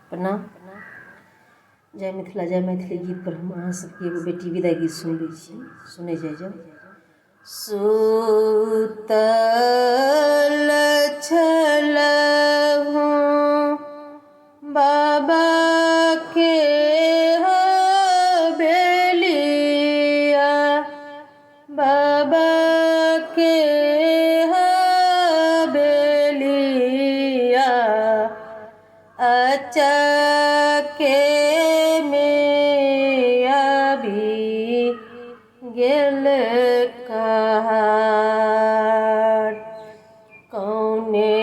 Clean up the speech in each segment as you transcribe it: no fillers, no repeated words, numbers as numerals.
प्रणाम। जय मिथिला जय मैथिली गीत पर हम अहाँ सबके एगो बेटी विदाई गीत सुनबै छी। सुनै जाइ जाउ। सुतल छलहुँ बाबा के हवेलिया, बाबा के हवेलिया, अचके में अभी गेल कहार। कौने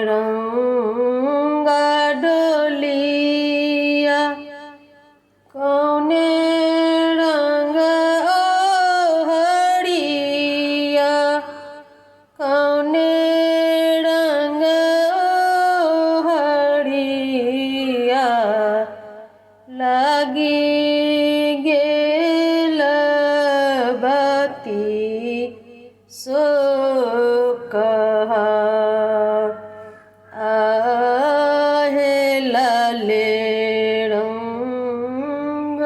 रंग डोलिया, कौने रंग ओहरिया, कौने रंग ओहरिया, लागी गेल बत्ती सो कहार। आहे लाले रंग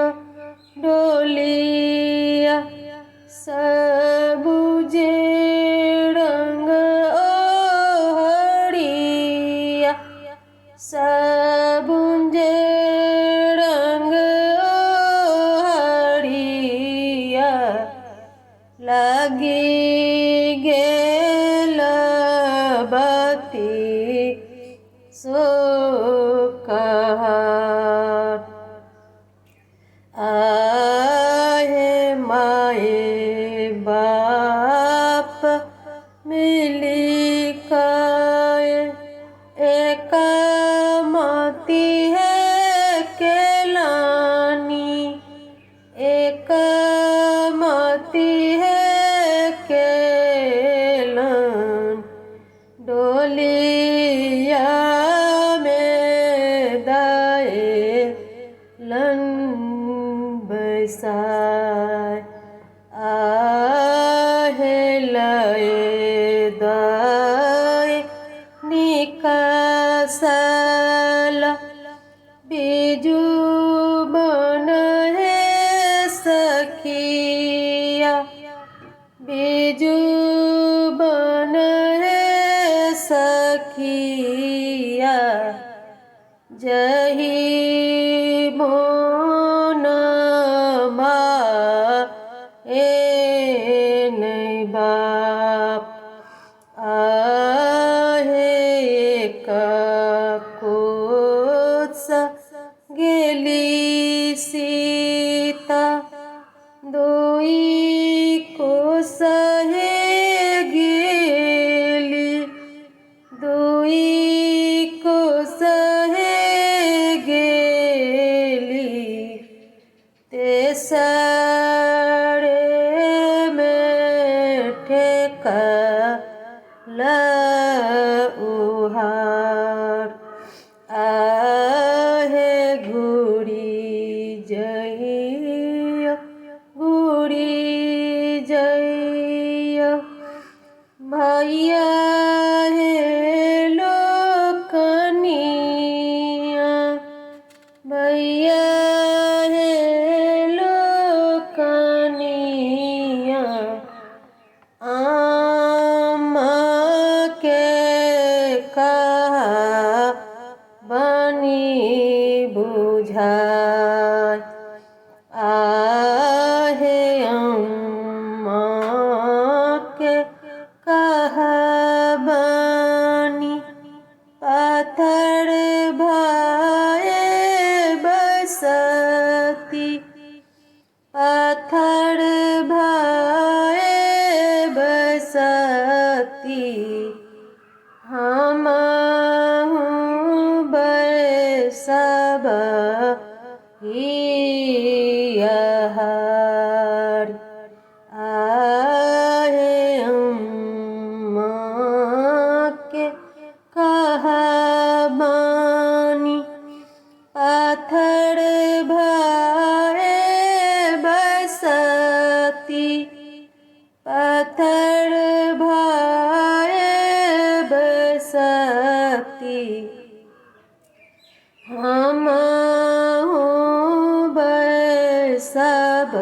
डोलिया, सबुजे रंग ओहरिया, सबुजे रंग ओहरिया, लागी गेल बत्ती सो कहार। आहे माए बाप मिली काए, एक मोती है केलानी, एक मोती है केलान, डोलिया में दाए लन बैसाय। आहे लए दाय निकासल, बीजू बन है सखिया, बीजू बन है सखिया, जही मोन ए नहीं बाप। आहे कोस गेली सीता, दुई कोस हे गेली, दुई कोस हे गेली, तेसरे में ठेकल उहार। आहे घुरी जइयो, घुरी जइयो, भैया हे लोकनिया, भैया हे लोकनिया, आमा के कहावनी बुझाय। आहे अम्मा के कहावनी, पाथर भाए बसती, पाथर भाए बसती, हमहु बरसब हियार। आहे अम्मा के कहावनी, पाथर भाए बसती, पाथर भाए बसती, हम सब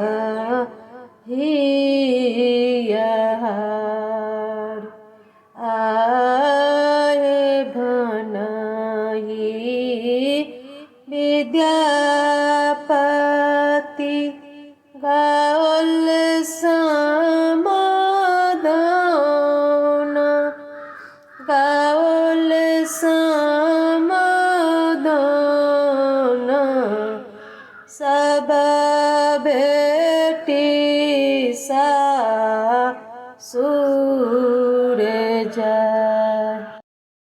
हियार आए भनहि विद्यापति गाओल समाधान गाओल समाधान सब